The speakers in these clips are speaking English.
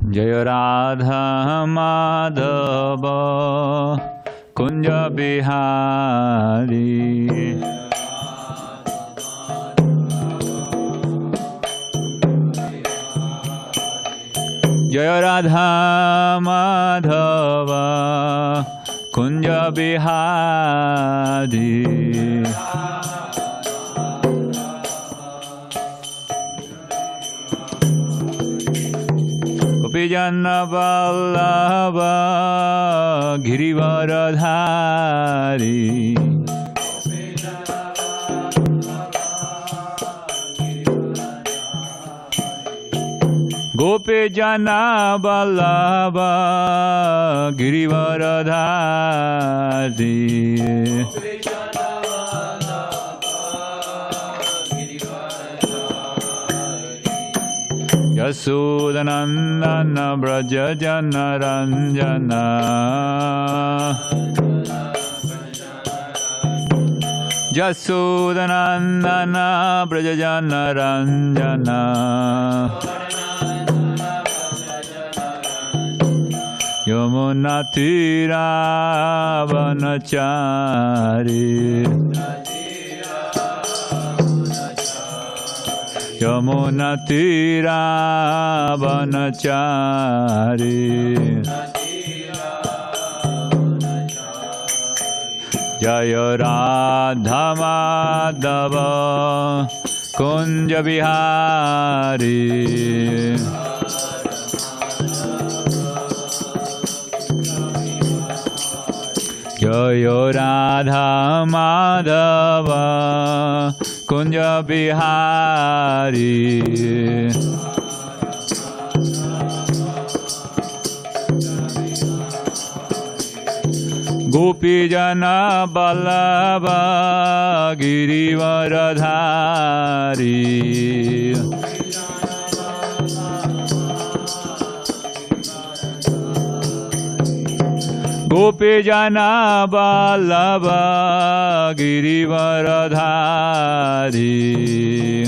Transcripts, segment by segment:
Jaya Radha Madhava Kunja Bihari Jaya Radha Madhava Kunja Bihari Gopijana Vallabha Girivaradhari Gopijana Vallabha Girivaradhari Yasodhanandana Brajajana Ranjana Yasodhanandana Brajajana Ranjana Yamuna Tira Vanachari Yamuna Tira Vanachari Jaya Radha Madhava Kunja Bihari Jaya Radha Madhava Kunja Bihari Gopijana Vallabha Girivaradhari Gopijana Vallabha Girivaradhari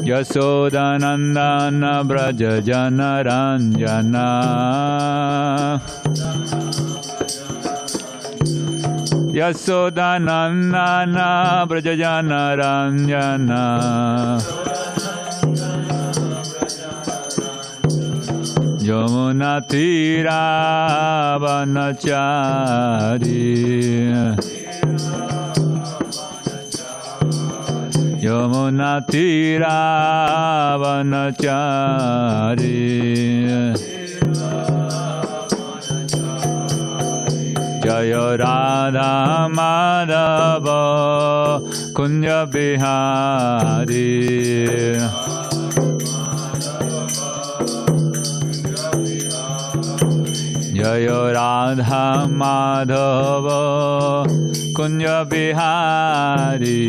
Yasodhanandana Brajajana Ranjana Yasodhanandana Brajajana Ranjana Yamuna Tira Vanachari Yamuna Tira Vanachari Jaya Radha Madhava Kunja Bihari Jaya Radha Madhava Kunja Bihari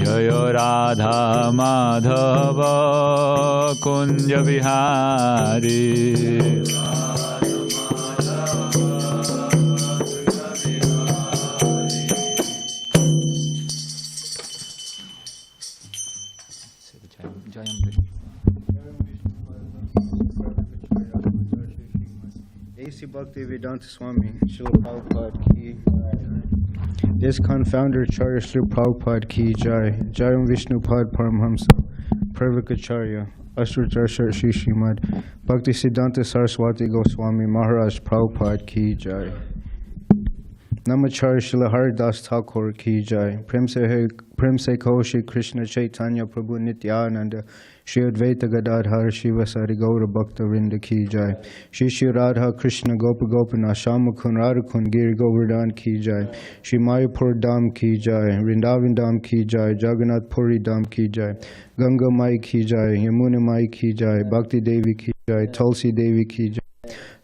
Jaya Radha Madhava Kunja Bihari Bhakti Vedanta Swami, Srila Prabhupada Ki. ISKCON founder Acharya Sri Prabhupada Ki Jai. Jayam Vishnu Pad Paramhamsa. Pravakacharya. Ashtrachar Shri Srimad Bhakti Siddhanta Saraswati Goswami Maharaj Prabhupada Ki Jai. Namacharya Srila Haridas Thakur Ki Jai. Prem se kaho Shri Krishna Chaitanya Prabhu Nityananda Shri Advaita Gadadhar Shiva Sari Gaura Bhakta Vrinda Ki Jai. Shri Shri Radha Krishna Gopa Gopana Shamakun Radhakun Giri Govardhan Ki Jai. Shri Mayapur Dham Ki Jai. Vrindavan Dham Ki Jai. Jagannath Puri Dham Ki Jai. Ganga Mai Ki Jai. Yamuna Mai Ki Jai. Bhakti Devi Ki Jai. Tulsi Devi Ki Jai.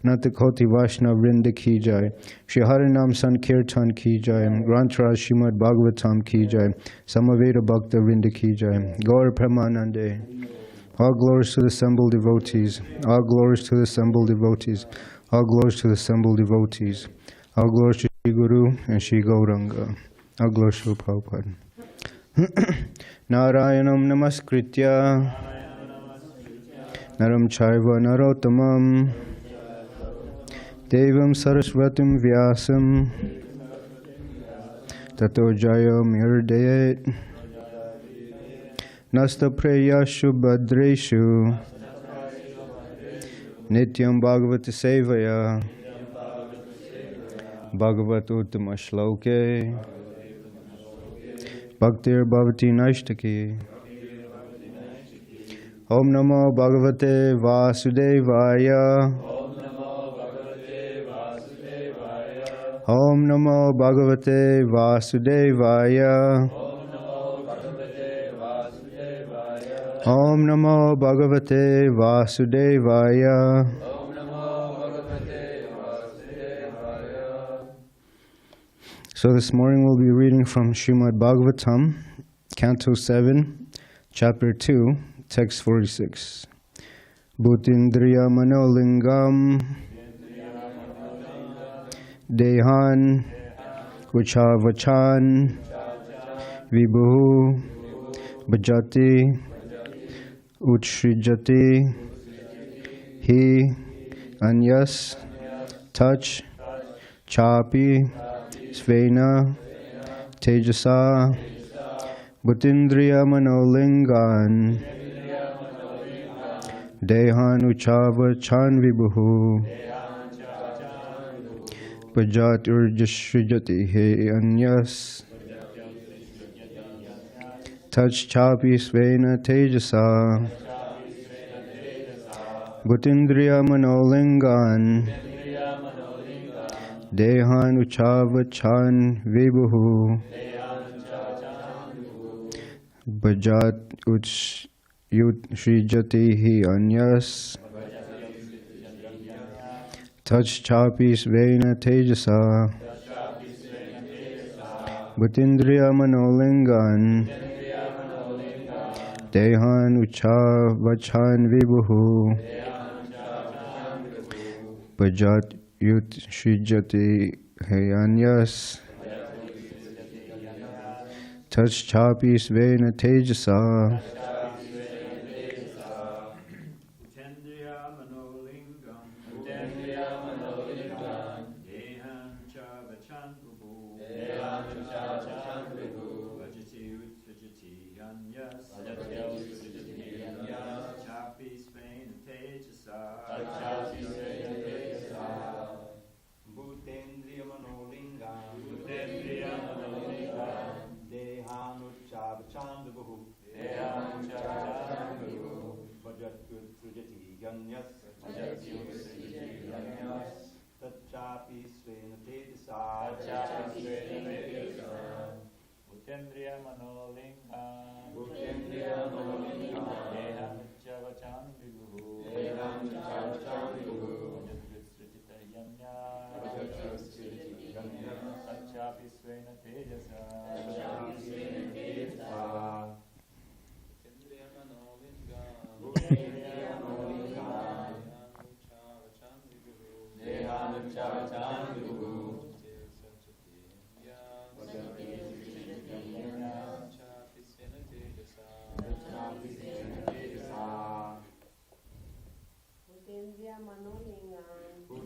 Natakoti Vaishnav Vrinda Ki Jai. Shri Harinam Sankirtan Ki Jai. Granthra Srimad Bhagavatam Ki Jai. Samaveda Bhakta Vrinda Ki Jai. Gaur Premanande. All glories to the assembled devotees. All glories to the assembled devotees. All glories to the assembled devotees. All glories to Shri Guru and Shri Gauranga. All glories to Prabhupada. Narayanam namaskritya Naram chaiva narottamam Devam saraswatim vyasam Tato jayam irdayet Nasta preyashu badreshu Nityam Bhagavata Sevaya Bhagavat Uttama Shloke Bhaktir Bhavati Naishtaki Om Namo Bhagavate Vasudevaya Om Namo Bhagavate Vasudevaya Om Namo Bhagavate Vasudevaya. So this morning we'll be reading from Srimad Bhagavatam, Canto 7, Chapter 2, Text 46. Bhutindriya manolingam Dehan Uchavachan Vibhu Bhajati Utshrijati He Anyas Touch Chapi Svena Tejasa Bhutindriya Manolingan Dehan Uchava Chan Vibhu Bhajat Urjashrijati He Anyas Touch Chapi Svena Tejasa Bhutindriya Manolingan Dehan Uchava Chan Vibhu Bhajat Utshrijati Hi Anyas Touch Chapi Svena Tejasa Bhutindriya Manolingan Dehan Uchavachan Vibhu Bhajat Utshrijati Hayanyas Touch Chapi Svena Tejasa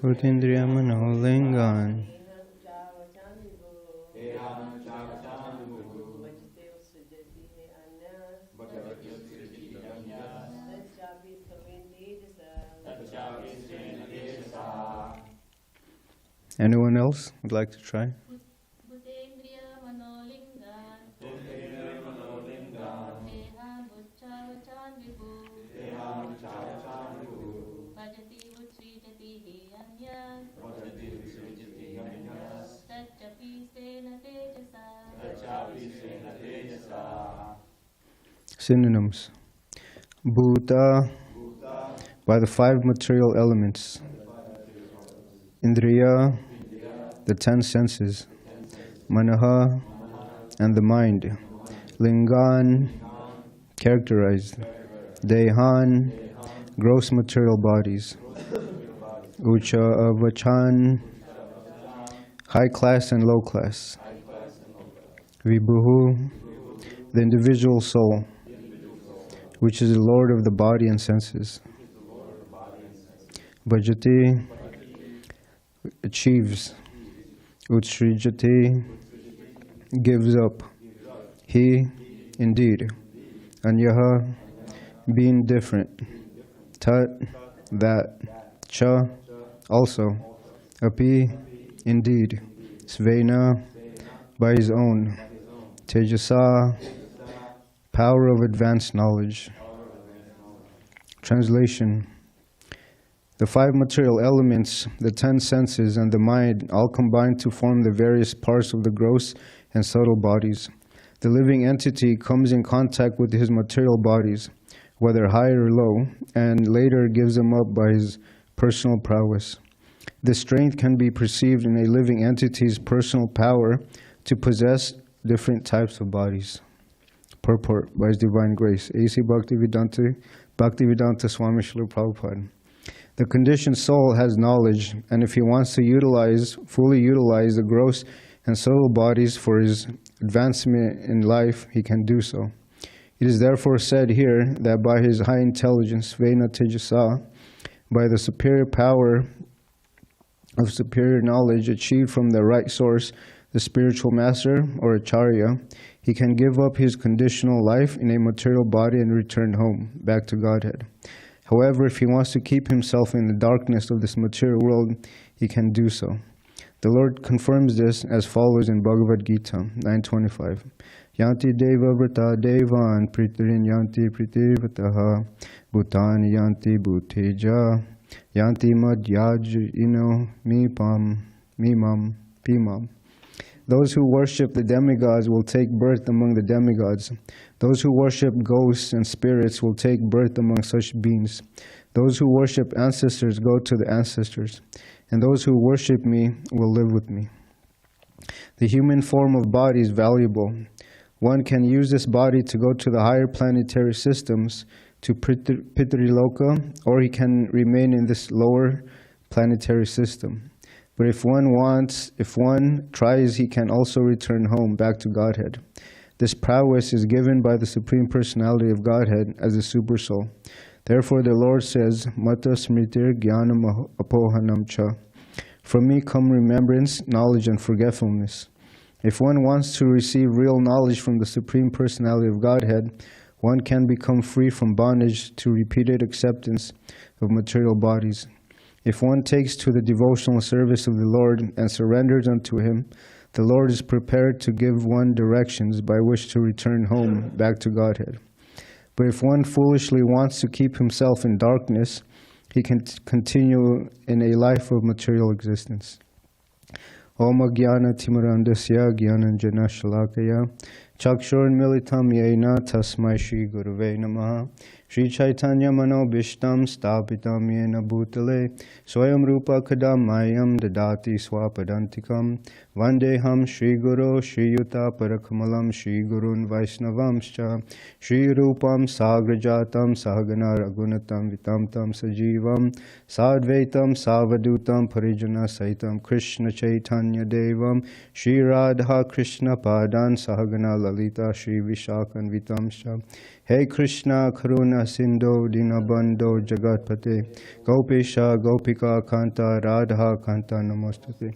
Bhutindriya Manolingan Anyone else would like to try? Synonyms. Bhuta, by the five material elements. Indriya, the 10 senses. Manaha, and the mind. Lingan, characterized. Dehan, gross material bodies. Ucha Avachan, high class and low class. Vibhuhu, the individual soul, which is the Lord of the body and senses. Bhajati, achieves. Utsrijati, gives up. He, indeed. Anyaha, being different. Tat, that. Cha, also. Api, indeed. Svena, by his own. Tejasa, power of advanced knowledge. Translation. The five material elements, the 10 senses, and the mind all combine to form the various parts of the gross and subtle bodies. The living entity comes in contact with his material bodies, whether high or low, and later gives them up by his personal prowess. This strength can be perceived in a living entity's personal power to possess different types of bodies. Purport by His Divine Grace. A.C. Bhaktivedanta Swami Srila Prabhupada. The conditioned soul has knowledge, and if he wants to fully utilize the gross and subtle bodies for his advancement in life, he can do so. It is therefore said here that by his high intelligence, Vena Tejasa, by the superior power of superior knowledge achieved from the right source, the spiritual master or acharya, he can give up his conditional life in a material body and return home, back to Godhead. However, if he wants to keep himself in the darkness of this material world, he can do so. The Lord confirms this as follows in Bhagavad Gita 9:25. Yanti deva vrata devan pritirin yanti pritivataha bhutani yanti bhuteja yanti madhyaj ino mimam pimam. Those who worship the demigods will take birth among the demigods. Those who worship ghosts and spirits will take birth among such beings. Those who worship ancestors go to the ancestors, and those who worship me will live with me. The human form of body is valuable. One can use this body to go to the higher planetary systems, to Pitṛloka, or he can remain in this lower planetary system. But if one tries, he can also return home, back to Godhead. This prowess is given by the Supreme Personality of Godhead as the Supersoul. Therefore the Lord says, Mata smritir jnanam apohanam cha. From me come remembrance, knowledge, and forgetfulness. If one wants to receive real knowledge from the Supreme Personality of Godhead, one can become free from bondage to repeated acceptance of material bodies. If one takes to the devotional service of the Lord and surrenders unto Him, the Lord is prepared to give one directions by which to return home, back to Godhead. But if one foolishly wants to keep himself in darkness, he can continue in a life of material existence. Om Jnana Timirandasya Jnananjana Shalakaya Chakshurn Militam Yena Tasmai Shri Gurave Namaha Shri Chaitanya Mano Bhishtam Stapitam Yena Bhutale Swayam Rupa Kadam Mayam Dadati Swapadantikam Vandeham Shri Guru Shri Yuta Parakamalam Shri Gurun Vaisnavamscha Shri Rupam Sagrajatam Sahagana Ragunatam Vitamtam Sajivam Sadvaitam Savadutam Parijana Saitam Krishna Chaitanya Devam Shri Radha Krishna Padan Sahagana Lalita Shri Vishakan Vitamscha Hey Krishna Karuna Sindhu Dinabandho Jagatpate Gopesha Gopika Kanta Radha Kanta Namostate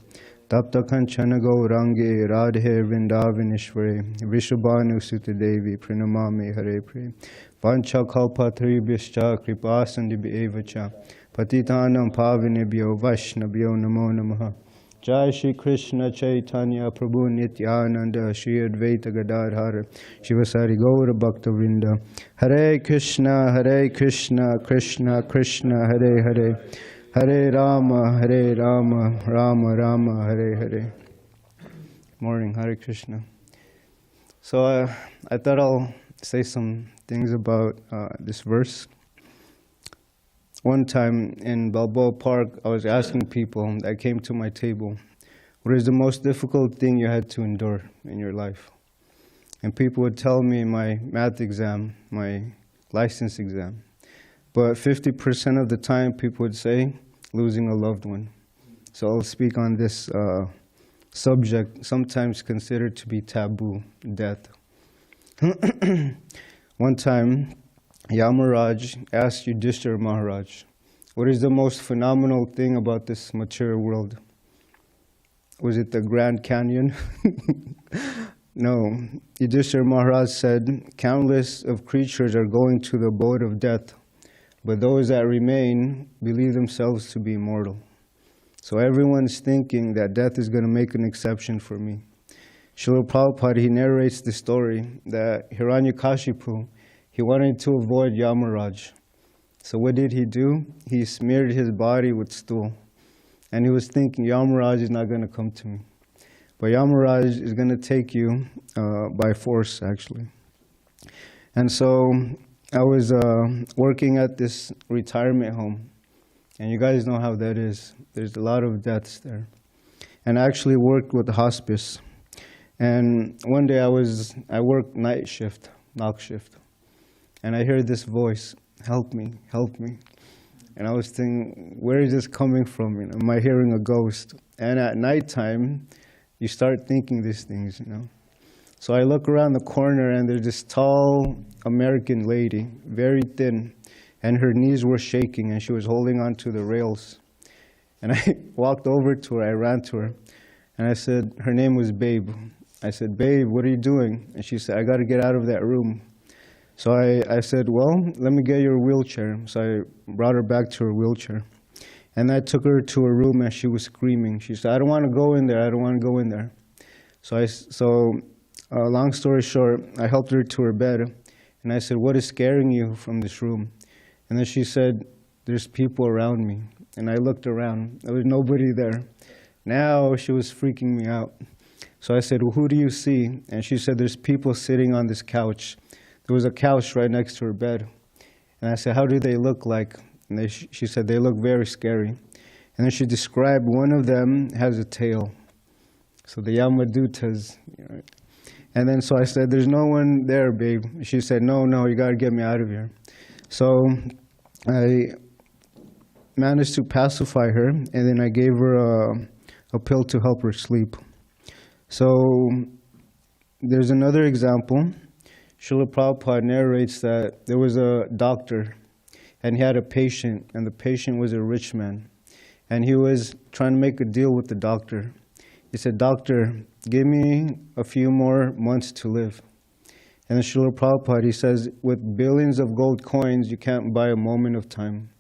Tapta Kanchana Gaurangi Radhe Vrindavaneshwari Vishabhanu Sutta Devi Pranamami Hare Pre Vancha Kalpatribhyascha Kripa Sandibhi Evacha Patitanam Pavinebhyo Vaishnavyo Namo Namaha Jai Shri Krishna Chaitanya Prabhu Nityananda Shri Advaita Gadadhara Shivasari Gaura Bhakta Vrinda Hare Krishna Krishna Krishna Hare Hare Hare Rama Rama Rama Hare Hare. Morning, Hare Krishna. So I thought I'll say some things about this verse. One time in Balboa Park, I was asking people that came to my table, what is the most difficult thing you had to endure in your life? And people would tell me my math exam, my license exam. But 50% of the time people would say, losing a loved one. So I'll speak on this subject, sometimes considered to be taboo, death. One time, Yamaraj asked Yudhishthira Maharaj, what is the most phenomenal thing about this material world? Was it the Grand Canyon? No. Yudhishthira Maharaj said, countless of creatures are going to the abode of death, but those that remain believe themselves to be immortal. So everyone's thinking that death is going to make an exception for me. Srila Prabhupada, he narrates the story that Hiranyakashipu, he wanted to avoid Yamaraj. So what did he do? He smeared his body with stool. And he was thinking, Yamaraj is not going to come to me. But Yamaraj is going to take you by force, actually. And so I was working at this retirement home. And you guys know how that is. There's a lot of deaths there. And I actually worked with the hospice. And one day I worked night shift, knock shift. And I heard this voice, help me, help me. And I was thinking, where is this coming from? Am I hearing a ghost? And at nighttime, you start thinking these things, So I look around the corner and there's this tall American lady, very thin, and her knees were shaking and she was holding on to the rails. And I walked over to her, I ran to her, and I said, her name was Babe. I said, Babe, what are you doing? And she said, I got to get out of that room. So I said, well, let me get your wheelchair. So I brought her back to her wheelchair. And I took her to her room and she was screaming. She said, I don't want to go in there, I don't want to go in there. So long story short, I helped her to her bed. And I said, what is scaring you from this room? And then she said, there's people around me. And I looked around, there was nobody there. Now she was freaking me out. So I said, well, who do you see? And she said, there's people sitting on this couch. There was a couch right next to her bed. And I said, how do they look like? And she said, they look very scary. And then she described one of them has a tail. So the Yamadutas. And then so I said, there's no one there, babe. She said, no, you got to get me out of here. So I managed to pacify her, and then I gave her a pill to help her sleep. So there's another example. Srila Prabhupada narrates that there was a doctor, and he had a patient, and the patient was a rich man. And he was trying to make a deal with the doctor. He said, doctor, give me a few more months to live. And then Srila Prabhupada, he says, with billions of gold coins, you can't buy a moment of time.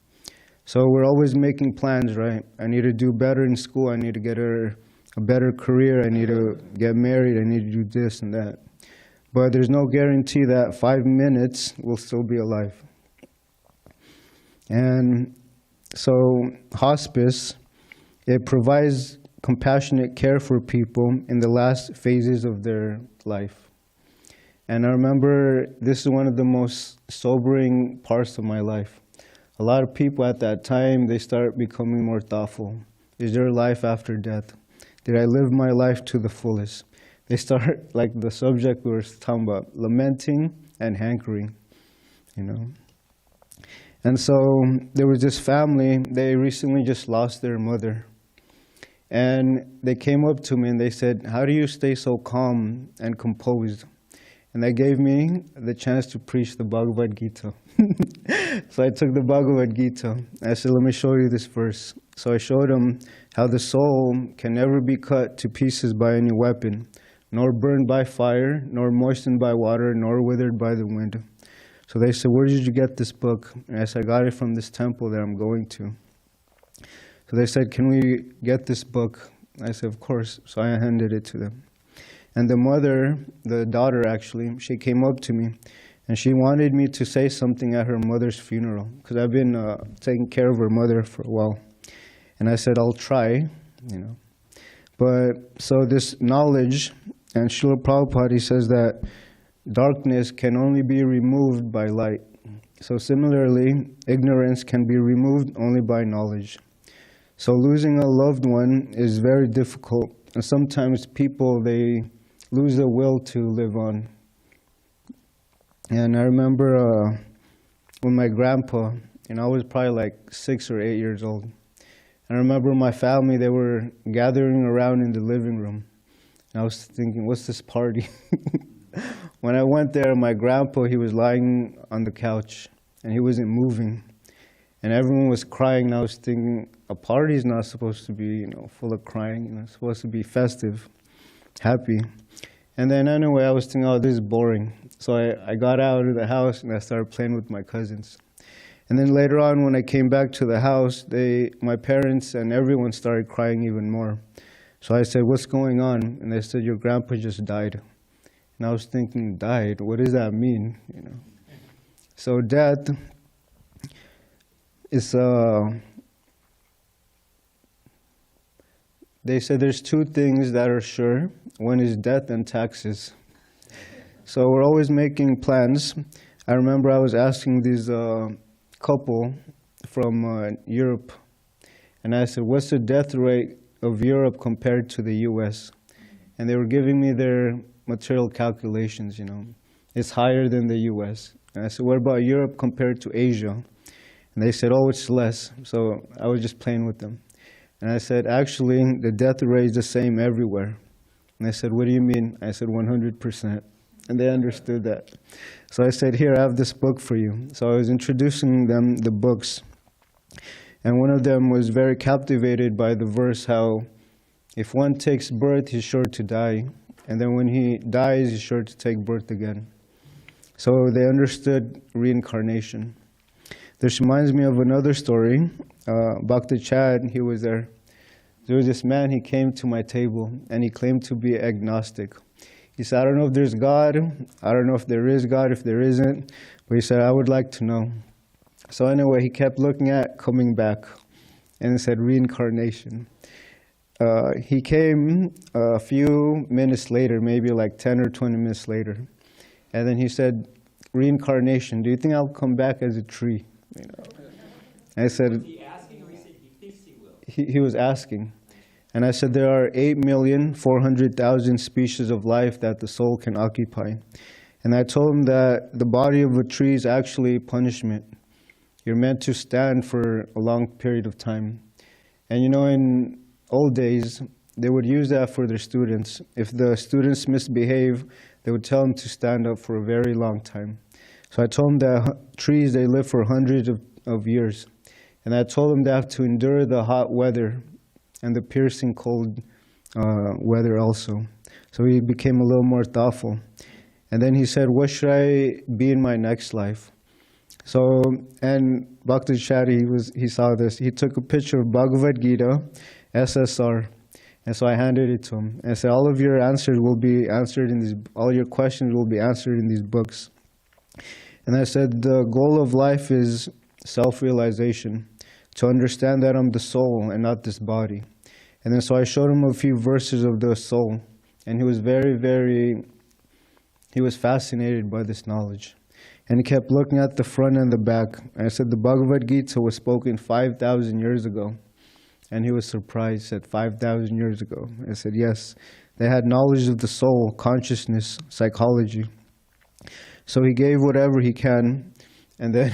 So we're always making plans, right? I need to do better in school. I need to get a better career. I need to get married. I need to do this and that. But there's no guarantee that 5 minutes will still be alive. And so hospice, it provides compassionate care for people in the last phases of their life. And I remember this is one of the most sobering parts of my life. A lot of people at that time, they start becoming more thoughtful. Is there life after death? Did I live my life to the fullest? They start, like the subject we were talking about, lamenting and hankering, And so there was this family, they recently just lost their mother. And they came up to me and they said, how do you stay so calm and composed? And they gave me the chance to preach the Bhagavad Gita. So I took the Bhagavad Gita. I said, let me show you this verse. So I showed them how the soul can never be cut to pieces by any weapon, nor burned by fire, nor moistened by water, nor withered by the wind. So they said, where did you get this book? And I said, I got it from this temple that I'm going to. So they said, can we get this book? I said, of course. So I handed it to them. And the mother, the daughter actually, she came up to me and she wanted me to say something at her mother's funeral because I've been taking care of her mother for a while. And I said, I'll try, But so this knowledge, and Srila Prabhupada, he says that darkness can only be removed by light. So similarly, ignorance can be removed only by knowledge. So losing a loved one is very difficult. And sometimes people, they lose the will to live on. And I remember when my grandpa, I was probably like 6 or 8 years old. I remember my family, they were gathering around in the living room. And I was thinking, what's this party? When I went there, my grandpa, he was lying on the couch and he wasn't moving. And everyone was crying, and I was thinking, a party is not supposed to be, full of crying. It's supposed to be festive, happy. And then anyway, I was thinking, oh, this is boring. So I got out of the house and I started playing with my cousins. And then later on, when I came back to the house, my parents and everyone started crying even more. So I said, what's going on? And they said, your grandpa just died. And I was thinking, died? What does that mean? So death is, they said there's two things that are sure. One is death and taxes. So we're always making plans. I remember I was asking this couple from Europe, and I said, what's the death rate of Europe compared to the US? And they were giving me their material calculations, It's higher than the US. And I said, what about Europe compared to Asia? And they said, oh, it's less. So I was just playing with them. And I said, actually, the death rate is the same everywhere. And they said, what do you mean? I said, 100%. And they understood that. So I said, here, I have this book for you. So I was introducing them the books. And one of them was very captivated by the verse how if one takes birth, he's sure to die. And then when he dies, he's sure to take birth again. So they understood reincarnation. This reminds me of another story. Bhakti Chad, he was there. There was this man, he came to my table, and he claimed to be agnostic. He said, I don't know if there's God, I don't know if there is God, if there isn't, but he said, I would like to know. So anyway, he kept looking at coming back, and he said, reincarnation. He came a few minutes later, maybe like 10 or 20 minutes later, and then he said, reincarnation, do you think I'll come back as a tree? I said, was he asking, or he said he thinks he will? He was asking. And I said, there are 8,400,000 species of life that the soul can occupy. And I told him that the body of a tree is actually punishment. You're meant to stand for a long period of time. And in old days, they would use that for their students. If the students misbehave, they would tell them to stand up for a very long time. So I told them that trees, they live for hundreds of years. And I told them they have to endure the hot weather and the piercing cold weather also. So he became a little more thoughtful. And then he said, what should I be in my next life? So, and Bhakti Chari, he saw this. He took a picture of Bhagavad Gita, SSR. And so I handed it to him. And I said, all of your answers will be answered in these, all your questions will be answered in these books. And I said, the goal of life is self-realization, to understand that I'm the soul and not this body. And then so I showed him a few verses of the soul, and he was he was fascinated by this knowledge. And he kept looking at the front and the back. And I said, the Bhagavad Gita was spoken 5,000 years ago. And he was surprised, said 5,000 years ago. I said, yes, they had knowledge of the soul, consciousness, psychology. So he gave whatever he can, and then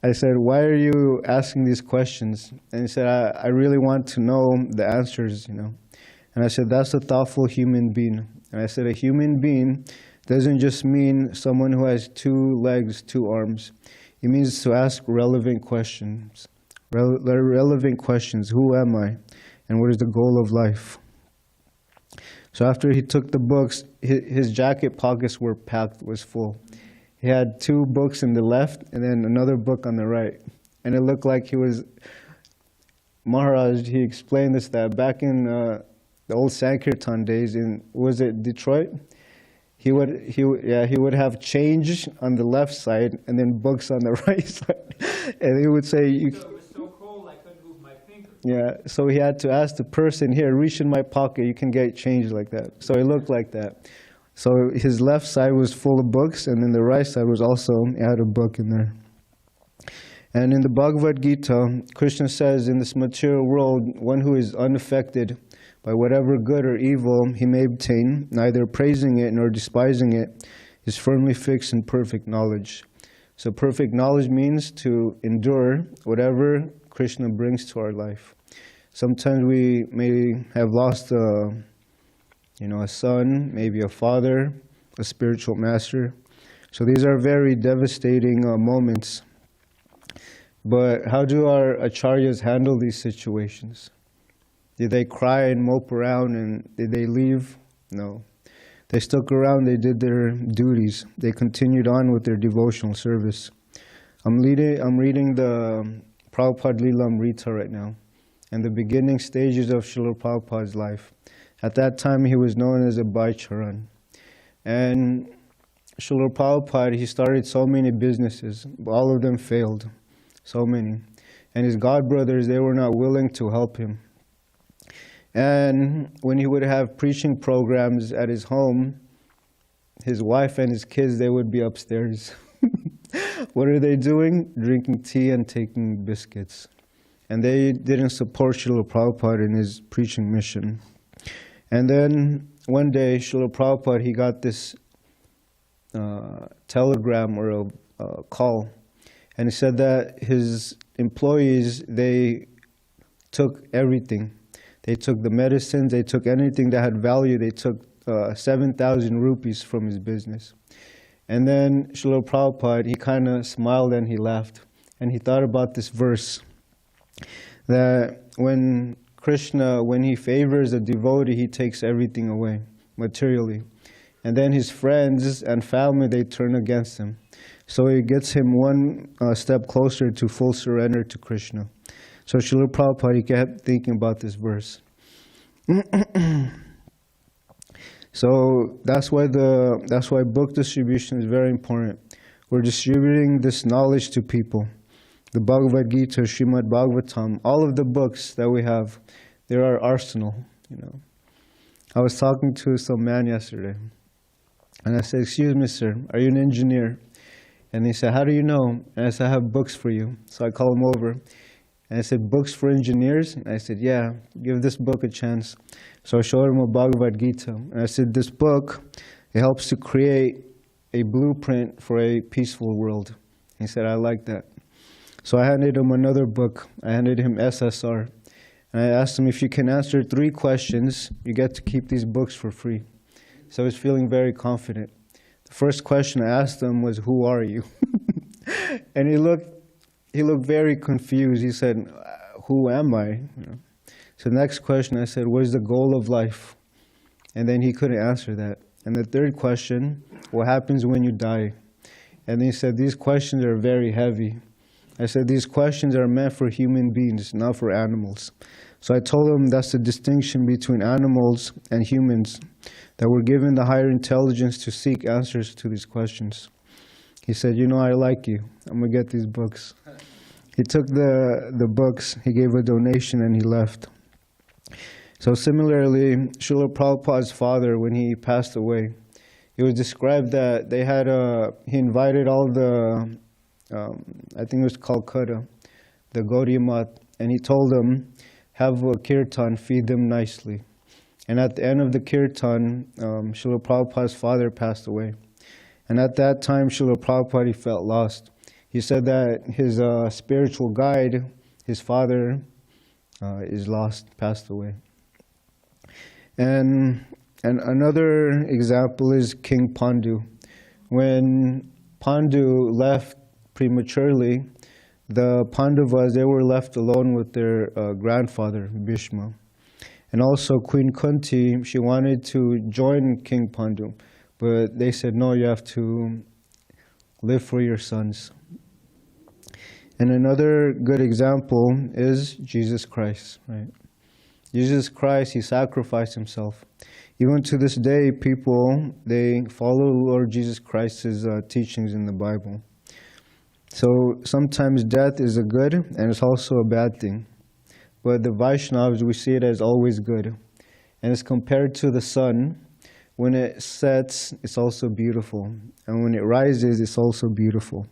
I said, why are you asking these questions? And he said, I really want to know the answers, And I said, that's a thoughtful human being. And I said, a human being doesn't just mean someone who has 2 legs, 2 arms. It means to ask relevant questions. Relevant questions. Who am I? And what is the goal of life? So after he took the books, his jacket pockets were packed, was full. He had 2 books in the left and then another book on the right. And it looked like he was, Maharaj, he explained this, that back in the old Sankirtan days in, was it Detroit? He would have change on the left side and then books on the right side. And he would say, So it was so cold I couldn't move my finger. Yeah, so he had to ask the person, here, reach in my pocket, you can get change like that. So it looked like that. So his left side was full of books, and then the right side was also had a book in there. And in the Bhagavad Gita, Krishna says, in this material world, one who is unaffected by whatever good or evil he may obtain, neither praising it nor despising it, is firmly fixed in perfect knowledge. So perfect knowledge means to endure whatever Krishna brings to our life. Sometimes we may have lost a son, maybe a father, a spiritual master. So these are very devastating moments. But how do our acharyas handle these situations? Did they cry and mope around and did they leave? No. They stuck around, they did their duties. They continued on with their devotional service. I'm reading the Prabhupada Leela Amrita right now, and the beginning stages of Srila Prabhupada's life. At that time, he was known as a Bhaicharan. And Srila Prabhupada, he started so many businesses, but all of them failed. So many. And his godbrothers, they were not willing to help him. And when he would have preaching programs at his home, his wife and his kids, they would be upstairs. What are they doing? Drinking tea and taking biscuits. And they didn't support Srila Prabhupada in his preaching mission. And then one day, Srila Prabhupada, he got this telegram or a call. And he said that his employees, they took everything. They took the medicines, they took anything that had value. They took 7,000 rupees from his business. And then Srila Prabhupada, he kind of smiled and he laughed. And he thought about this verse, that when Krishna, when he favors a devotee, he takes everything away, materially. And then his friends and family, they turn against him. So it gets him one step closer to full surrender to Krishna. So Srila Prabhupada, he kept thinking about this verse. So that's why book distribution is very important. We're distributing this knowledge to people. The Bhagavad Gita, Srimad Bhagavatam, all of the books that we have, they're our arsenal. I was talking to some man yesterday, and I said, "Excuse me, sir, are you an engineer?" And he said, "How do you know?" And I said, "I have books for you." So I called him over. And I said, "Books for engineers?" And I said, "Yeah, give this book a chance." So I showed him a Bhagavad Gita. And I said, "This book, it helps to create a blueprint for a peaceful world." He said, "I like that." So I handed him another book. I handed him SSR. And I asked him, if you can answer 3 questions, you get to keep these books for free. So he's feeling very confident. The first question I asked him was, "Who are you?" And he looked very confused. He said, "Who am I?" So the next question I said, "What is the goal of life?" And then he couldn't answer that. And the third question, "What happens when you die?" And he said, "These questions are very heavy." I said, "These questions are meant for human beings, not for animals." So I told him that's the distinction between animals and humans, that we're given the higher intelligence to seek answers to these questions. He said, "I like you. I'm going to get these books." He took the books, he gave a donation, and he left. So similarly, Srila Prabhupada's father, when he passed away, it was described that they had he invited all the, I think it was Calcutta, the Gaudiya Math, and he told them, have a kirtan, feed them nicely. And at the end of the kirtan, Srila Prabhupada's father passed away. And at that time, Srila Prabhupada felt lost. He said that his spiritual guide, his father, is lost, passed away. And another example is King Pandu. When Pandu left prematurely, the Pandavas, they were left alone with their grandfather, Bhishma. And also Queen Kunti, she wanted to join King Pandu, but they said, "No, you have to live for your sons." And another good example is Jesus Christ, right? Jesus Christ, he sacrificed himself. Even to this day, people, they follow Lord Jesus Christ's teachings in the Bible. So sometimes death is a good and it's also a bad thing. But the Vaishnavas, we see it as always good. And it's compared to the sun. When it sets, it's also beautiful. And when it rises, it's also beautiful.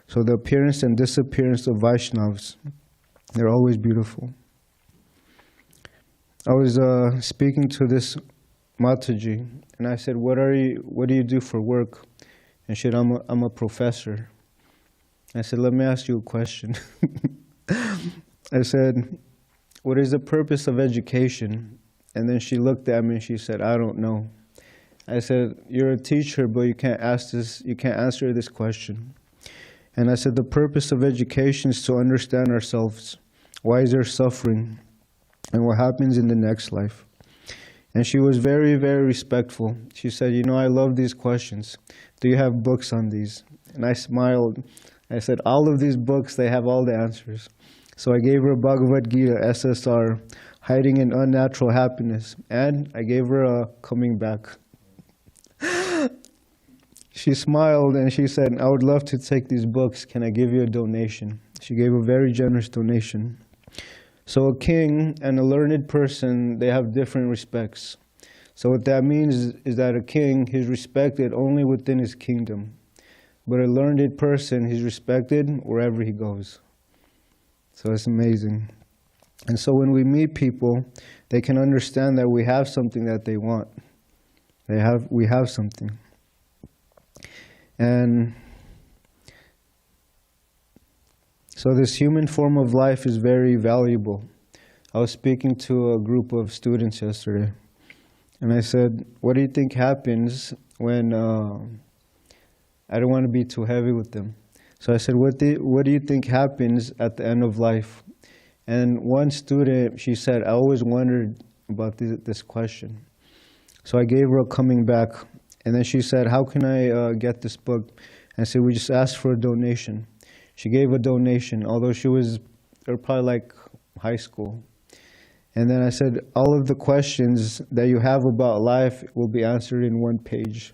So the appearance and disappearance of Vaishnavas, they're always beautiful. I was speaking to this Mataji, and I said, what do you do for work? And she said, I'm a professor. I said, let me ask you a question. I said, what is the purpose of education? And then she looked at me and she said, I don't know. I said, you're a teacher, but you can't answer this question. And I said, the purpose of education is to understand ourselves. Why is there suffering? And what happens in the next life? And she was very, very respectful. She said, you know, I love these questions. Do you have books on these? And I smiled. I said, all of these books, they have all the answers. So I gave her Bhagavad Gita, SSR, Hiding in Unnatural Happiness. And I gave her a Coming Back. She smiled and she said, I would love to take these books. Can I give you a donation? She gave a very generous donation. So a king and a learned person, they have different respects. So what that means is that a king, he's respected only within his kingdom. But a learned person, he's respected wherever he goes. So it's amazing. And so when we meet people, they can understand that we have something that they want. We have something. And so this human form of life is very valuable. I was speaking to a group of students yesterday, and I said, what do you think happens when, I don't want to be too heavy with them. So I said, what do you think happens at the end of life? And one student, she said, I always wondered about this question. So I gave her a Coming Back, and then she said, how can I get this book? And I said, we just asked for a donation. She gave a donation, although they were probably like high school. And then I said, all of the questions that you have about life will be answered in one page.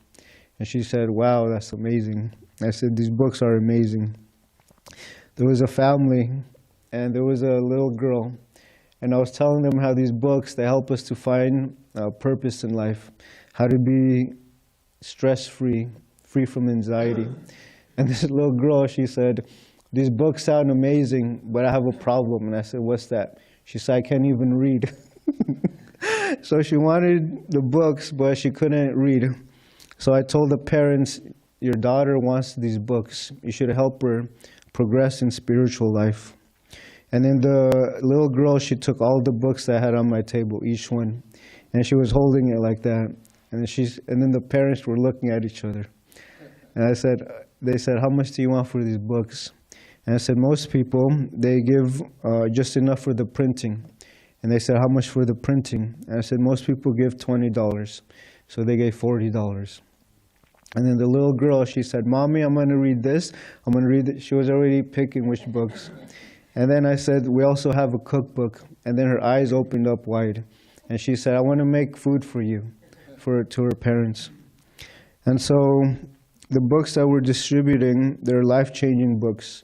And she said, wow, that's amazing. I said, these books are amazing. There was a family, and there was a little girl. And I was telling them how these books, they help us to find purpose in life, how to be stress-free, free from anxiety. And this little girl, she said, these books sound amazing, but I have a problem. And I said, what's that? She said, I can't even read. So she wanted the books, but she couldn't read. So I told the parents, your daughter wants these books. You should help her progress in spiritual life. And then the little girl, she took all the books that I had on my table, each one. And she was holding it like that. And then the parents were looking at each other. And they said, how much do you want for these books? And I said, most people, they give just enough for the printing. And they said, how much for the printing? And I said, most people give $20. So they gave $40. And then the little girl, she said, Mommy, I'm going to read this. I'm going to read it. She was already picking which books. And then I said, we also have a cookbook. And then her eyes opened up wide. And she said, I want to make food for you, to her parents. And so the books that we're distributing, they're life-changing books.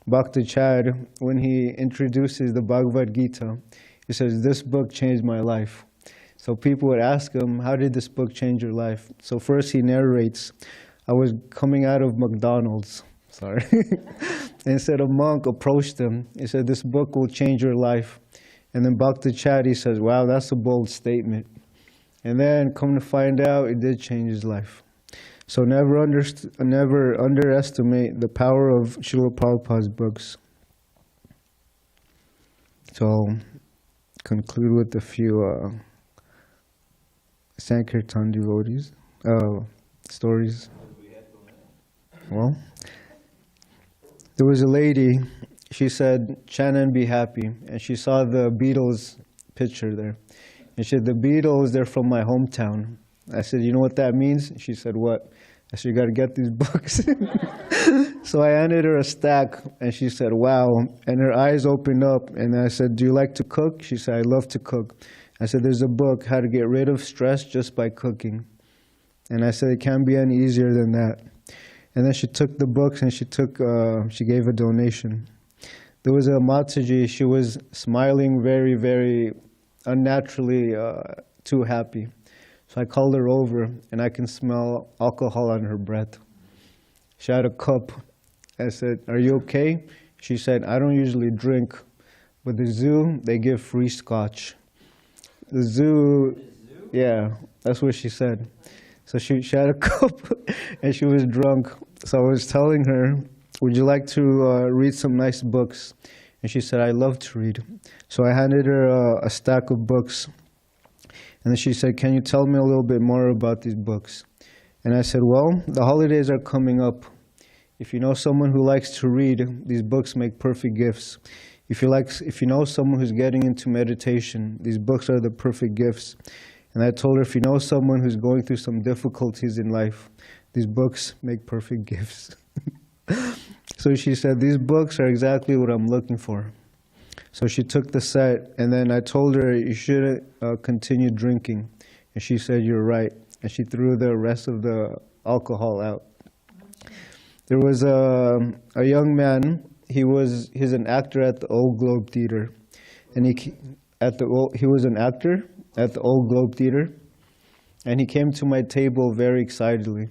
Bhakti Chad, when he introduces the Bhagavad Gita, he says, this book changed my life. So people would ask him, how did this book change your life? So first he narrates, I was coming out of McDonald's, sorry. And said a monk approached him. He said, this book will change your life. And then Bhakti Chad, he says, wow, that's a bold statement. And then come to find out, it did change his life. So never underestimate the power of Srila Prabhupada's books. So I'll conclude with a few Sankirtan devotees stories. Well, there was a lady, she said, chant and be happy. And she saw the Beatles picture there. And she said, the Beatles, they're from my hometown. I said, you know what that means? She said, what? I said, you got to get these books. So I handed her a stack, and she said, wow. And her eyes opened up, and I said, do you like to cook? She said, I love to cook. I said, there's a book, How to Get Rid of Stress Just by Cooking. And I said, it can't be any easier than that. And then she took the books, and she gave a donation. There was a Mataji, she was smiling very, very unnaturally too happy. So I called her over, and I can smell alcohol on her breath. She had a cup. I said, are you okay? She said, I don't usually drink, but the zoo, they give free scotch. The zoo, yeah, that's what she said. So she had a cup, and she was drunk. So I was telling her, would you like to read some nice books? And she said, I love to read. So I handed her a stack of books. And then she said, can you tell me a little bit more about these books? And I said, well, the holidays are coming up. If you know someone who likes to read, these books make perfect gifts. If you know someone who's getting into meditation, these books are the perfect gifts. And I told her, if you know someone who's going through some difficulties in life, these books make perfect gifts. So she said, these books are exactly what I'm looking for. So she took the set, and then I told her, you shouldn't continue drinking. And she said, you're right. And she threw the rest of the alcohol out. There was a young man. He's an actor at the Old Globe Theater, and he was an actor at the Old Globe Theater, and he came to my table very excitedly,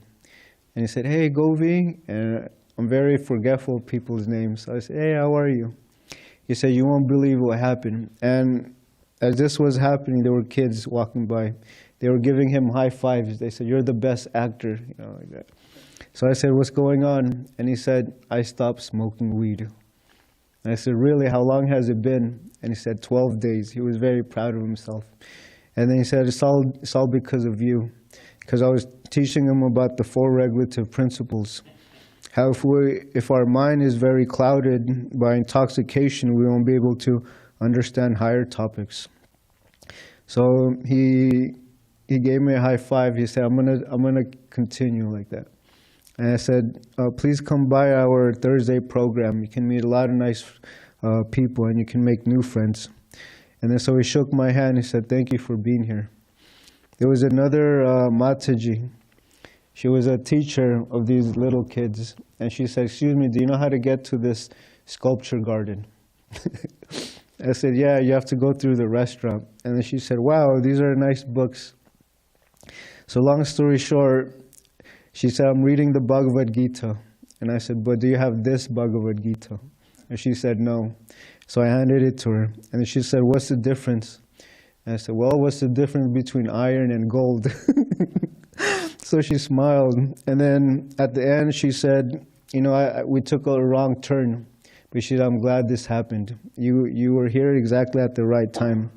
and he said, "Hey, Govi," and I'm very forgetful of people's names. So I said, "Hey, how are you?" He said, "You won't believe what happened." And as this was happening, there were kids walking by. They were giving him high fives. They said, "You're the best actor," like that. So I said, "What's going on?" And he said, "I stopped smoking weed." And I said, "Really? How long has it been?" And he said, 12 days. He was very proud of himself. And then he said, it's all because of you. Because I was teaching him about the 4 regulative principles. How if our mind is very clouded by intoxication, we won't be able to understand higher topics. So he gave me a high five. He said, I'm gonna continue like that. And I said, please come by our Thursday program. You can meet a lot of nice people and you can make new friends. And then so he shook my hand. He said, thank you for being here. There was another Mataji. She was a teacher of these little kids. And she said, excuse me, do you know how to get to this sculpture garden? I said, yeah, you have to go through the restaurant. And then she said, wow, these are nice books. So long story short, she said, I'm reading the Bhagavad Gita. And I said, but do you have this Bhagavad Gita? And she said, no. So I handed it to her. And then she said, what's the difference? And I said, well, what's the difference between iron and gold? So she smiled. And then at the end, she said, you know, we took a wrong turn. But she said, I'm glad this happened. You were here exactly at the right time.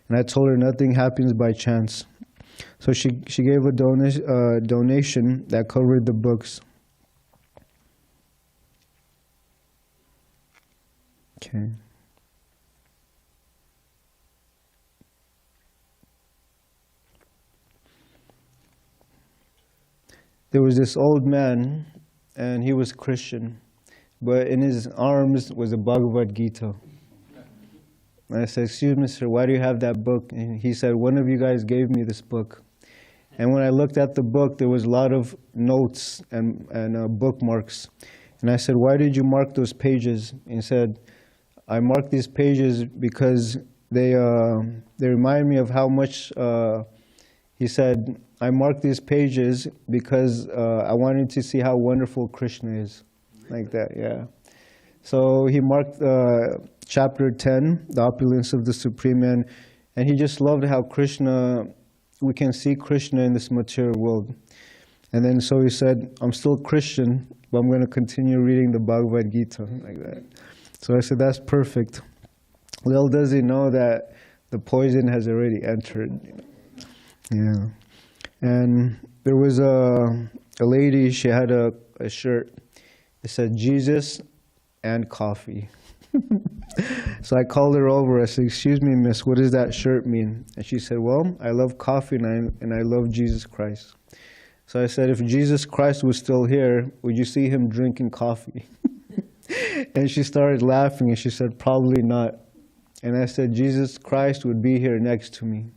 And I told her nothing happens by chance. So she gave a donation that covered the books. Okay. There was this old man, and he was Christian, but in his arms was a Bhagavad Gita. And I said, excuse me, sir, why do you have that book? And he said, one of you guys gave me this book. And when I looked at the book, there was a lot of notes and bookmarks. And I said, why did you mark those pages? And he said, I marked these pages because they remind me of how much, he said, I marked these pages because I wanted to see how wonderful Krishna is. Like that, yeah. So he marked chapter 10, the opulence of the Supreme Man, and he just loved how Krishna, we can see Krishna in this material world. And then so he said, I'm still Christian, but I'm going to continue reading the Bhagavad Gita, like that. So I said, that's perfect. Little does he know that the poison has already entered. Yeah. And there was a lady, she had a shirt. It said, Jesus and coffee. So I called her over. I said, excuse me, miss, what does that shirt mean? And she said, well, I love coffee and I love Jesus Christ. So I said, if Jesus Christ was still here, would you see him drinking coffee? And she started laughing and she said, probably not. And I said, Jesus Christ would be here next to me,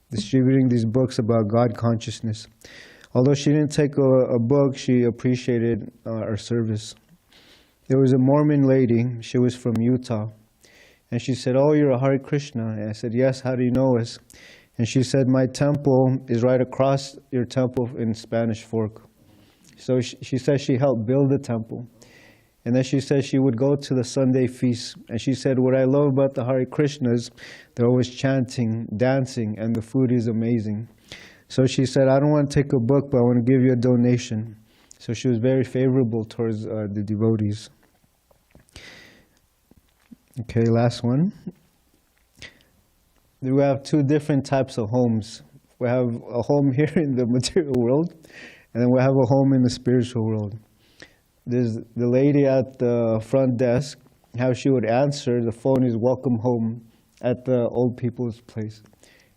distributing these books about God consciousness. Although she didn't take a book, she appreciated our service. There was a Mormon lady, she was from Utah, and she said, oh, you're a Hare Krishna. And I said, yes, how do you know us? And she said, my temple is right across your temple in Spanish Fork. So she said she helped build the temple. And then she said she would go to the Sunday feast. And she said, what I love about the Hare Krishnas, they're always chanting, dancing, and the food is amazing. So she said, I don't want to take a book, but I want to give you a donation. So she was very favorable towards the devotees. Okay, last one. We have two different types of homes. We have a home here in the material world, and then we have a home in the spiritual world. There's the lady at the front desk, how she would answer the phone is welcome home at the old people's place.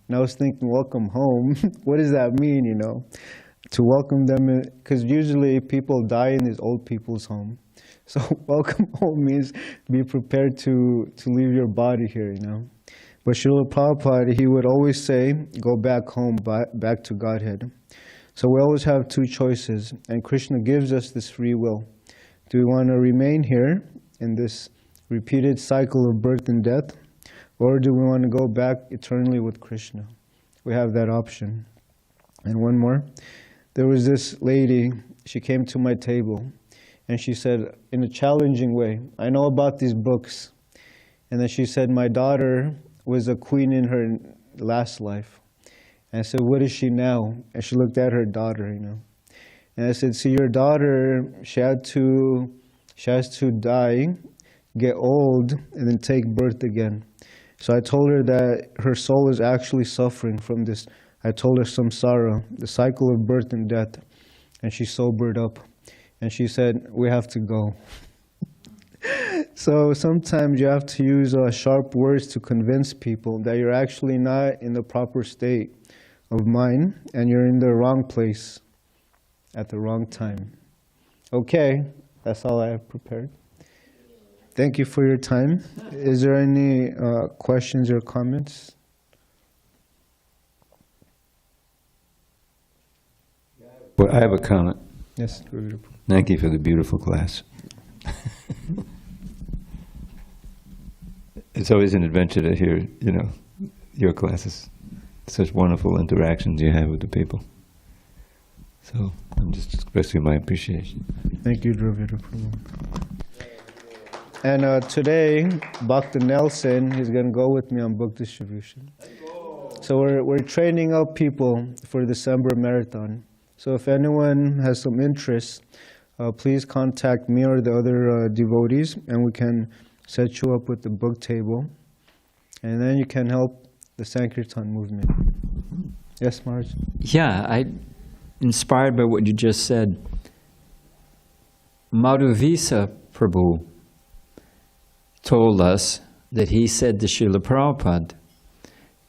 And I was thinking, welcome home, what does that mean, you know? To welcome them, because usually people die in these old people's home. So welcome home means be prepared to leave your body here, you know. But Srila Prabhupada, he would always say, go back home, back to Godhead. So we always have two choices, and Krishna gives us this free will. Do we want to remain here in this repeated cycle of birth and death, or do we want to go back eternally with Krishna? We have that option. And one more. There was this lady, she came to my table, and she said, in a challenging way, I know about these books. And then she said, my daughter was a queen in her last life. And I said, what is she now? And she looked at her daughter, you know. And I said, see, your daughter, she has to die, get old, and then take birth again. So I told her that her soul is actually suffering from this. I told her samsara, the cycle of birth and death. And she sobered up. And she said, we have to go. So sometimes you have to use sharp words to convince people that you're actually not in the proper state of mind and you're in the wrong place at the wrong time. Okay, that's all I have prepared. Thank you for your time. Is there any questions or comments? Well, I have a comment. Yes. Thank you for the beautiful class. It's always an adventure to hear, you know, your classes. Such wonderful interactions you have with the people. So I'm just expressing my appreciation. Thank you, Dravida Prabhu. And today, Bhakti Nelson, he's going to go with me on book distribution. So we're training up people for December marathon. So if anyone has some interest, please contact me or the other devotees, and we can set you up with the book table. And then you can help the Sankirtan movement. Yes, Marge? Yeah, I'm inspired by what you just said. Madhuvisa Prabhu told us that he said to Srila Prabhupada,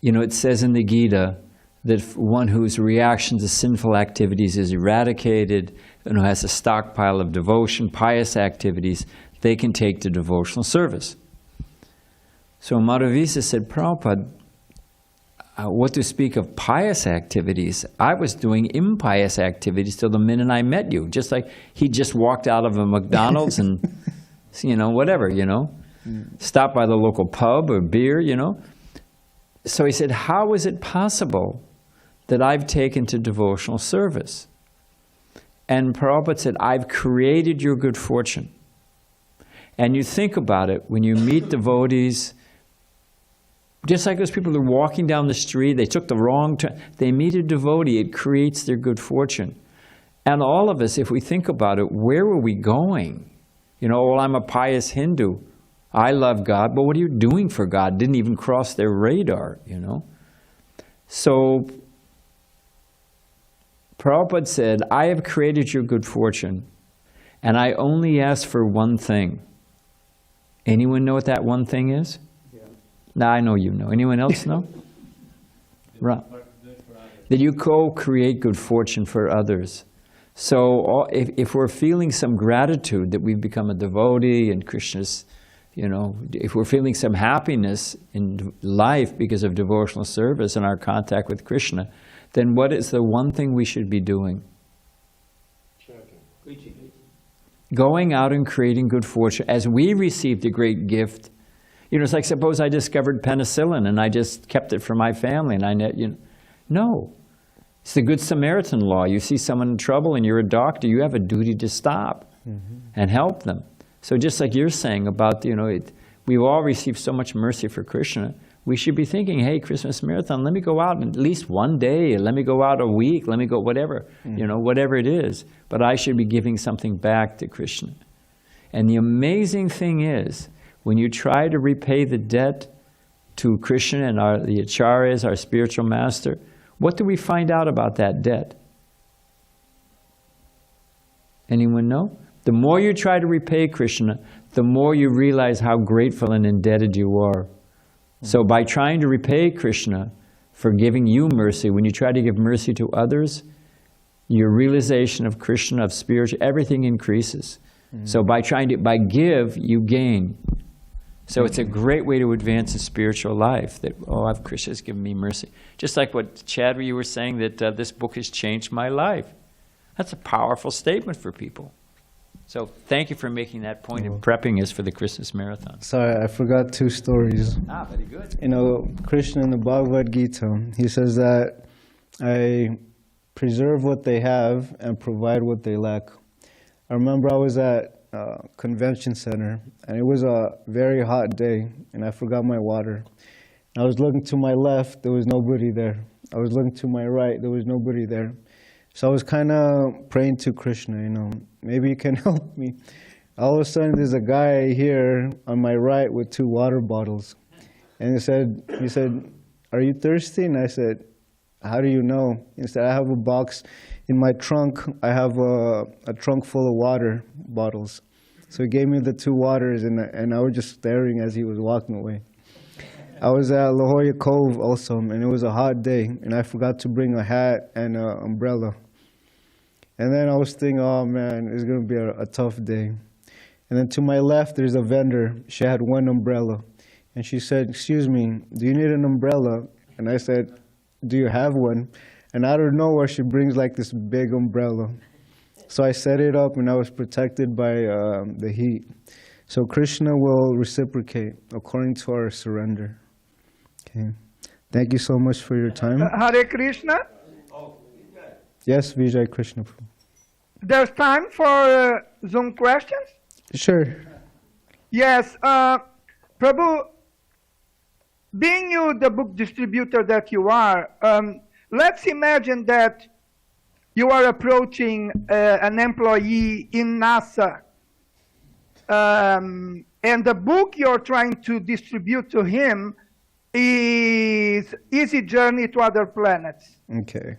you know, it says in the Gita that one whose reaction to sinful activities is eradicated and who has a stockpile of devotion, pious activities, they can take to devotional service. So Madhuvisa said, Prabhupada, what to speak of pious activities? I was doing impious activities till the minute I met you. Just like he just walked out of a McDonald's and, you know, whatever, you know, stopped by the local pub or beer, you know. So he said, how is it possible that I've taken to devotional service? And Prabhupada said, I've created your good fortune. And you think about it, when you meet devotees, just like those people who are walking down the street, they took the wrong turn, they meet a devotee, it creates their good fortune. And all of us, if we think about it, where were we going? You know, well, I'm a pious Hindu. I love God, but what are you doing for God? Didn't even cross their radar, you know. So Prabhupada said, I have created your good fortune, and I only ask for one thing. Anyone know what that one thing is? Yeah. Now I know you know. Anyone else know? Right. That you co-create good fortune for others. So if we're feeling some gratitude that we've become a devotee and Krishna's, you know, if we're feeling some happiness in life because of devotional service and our contact with Krishna, then what is the one thing we should be doing? Going out and creating good fortune. As we received a great gift, you know, it's like suppose I discovered penicillin and I just kept it for my family and you know, no. It's the Good Samaritan law. You see someone in trouble and you're a doctor, you have a duty to stop and help them. So just like you're saying about, you know, we've all received so much mercy for Krishna, we should be thinking, hey, Christmas marathon, let me go out at least one day, let me go out a week, let me go whatever, you know, whatever it is. But I should be giving something back to Krishna. And the amazing thing is, when you try to repay the debt to Krishna and the acharyas, our spiritual master, what do we find out about that debt? Anyone know? The more you try to repay Krishna, the more you realize how grateful and indebted you are. So by trying to repay Krishna for giving you mercy, when you try to give mercy to others, your realization of Krishna, of spiritual, everything increases. So by give, you gain. So it's a great way to advance in spiritual life, that, oh, Krishna's given me mercy. Just like what, Chad, you were saying, that this book has changed my life. That's a powerful statement for people. So thank you for making that point and prepping us for the Christmas Marathon. Sorry, I forgot 2 stories. Very good. You know, Krishna in the Bhagavad Gita, he says that I preserve what they have and provide what they lack. I remember I was at a convention center, and it was a very hot day, and I forgot my water. I was looking to my left, there was nobody there. I was looking to my right, there was nobody there. So I was kind of praying to Krishna, you know, maybe you can help me. All of a sudden, there's a guy here on my right with 2 water bottles. And he said, are you thirsty? And I said, how do you know? He said, I have a box in my trunk. I have a trunk full of water bottles. So he gave me the 2 waters, and I was just staring as he was walking away. I was at La Jolla Cove also, and it was a hot day, and I forgot to bring a hat and an umbrella. And then I was thinking, oh man, it's going to be a tough day. And then to my left, there's a vendor. She had 1 umbrella. And she said, excuse me, do you need an umbrella? And I said, do you have one? And out of nowhere, she brings like this big umbrella. So I set it up, and I was protected by the heat. So Krishna will reciprocate according to our surrender. Okay. Thank you so much for your time. Hare Krishna. Yes, Vijay Krishna. There's time for Zoom questions? Sure. Yes. Prabhu, being you the book distributor that you are, let's imagine that you are approaching an employee in NASA, and the book you're trying to distribute to him is Easy Journey to Other Planets. Okay.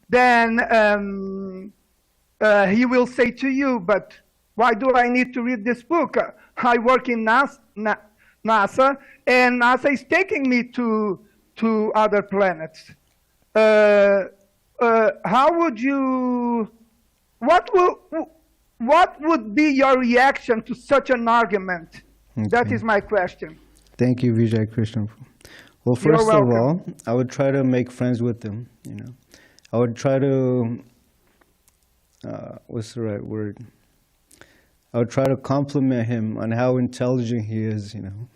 Then he will say to you, but why do I need to read this book? I work in NASA, and NASA is taking me to other planets. How would you, what would be your reaction to such an argument? Okay. That is my question. Thank you, Vijay Krishna. Well, first of all, I would try to make friends with him, you know. I would try to, what's the right word? I would try to compliment him on how intelligent he is, you know.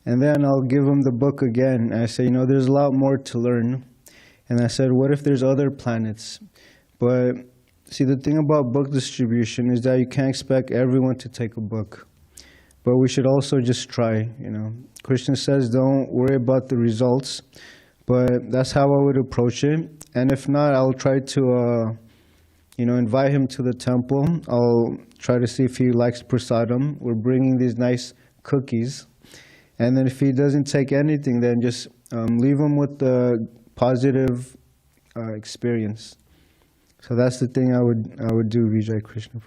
And then I'll give him the book again. And I say, you know, there's a lot more to learn. And I said, what if there's other planets? But see, the thing about book distribution is that you can't expect everyone to take a book. But we should also just try, you know. Krishna says don't worry about the results, but that's how I would approach it. And if not, I'll try to, you know, invite him to the temple. I'll try to see if he likes prasadam. We're bringing these nice cookies. And then if he doesn't take anything, then just leave him with the positive experience. So that's the thing I would do, Vijay Krishna.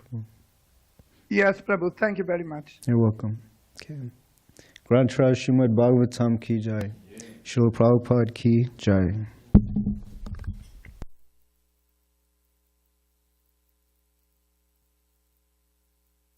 Yes, Prabhu. Thank you very much. You're welcome. Okay. Granth Srimad Bhagavatam ki jai. Srila Prabhupada ki jai.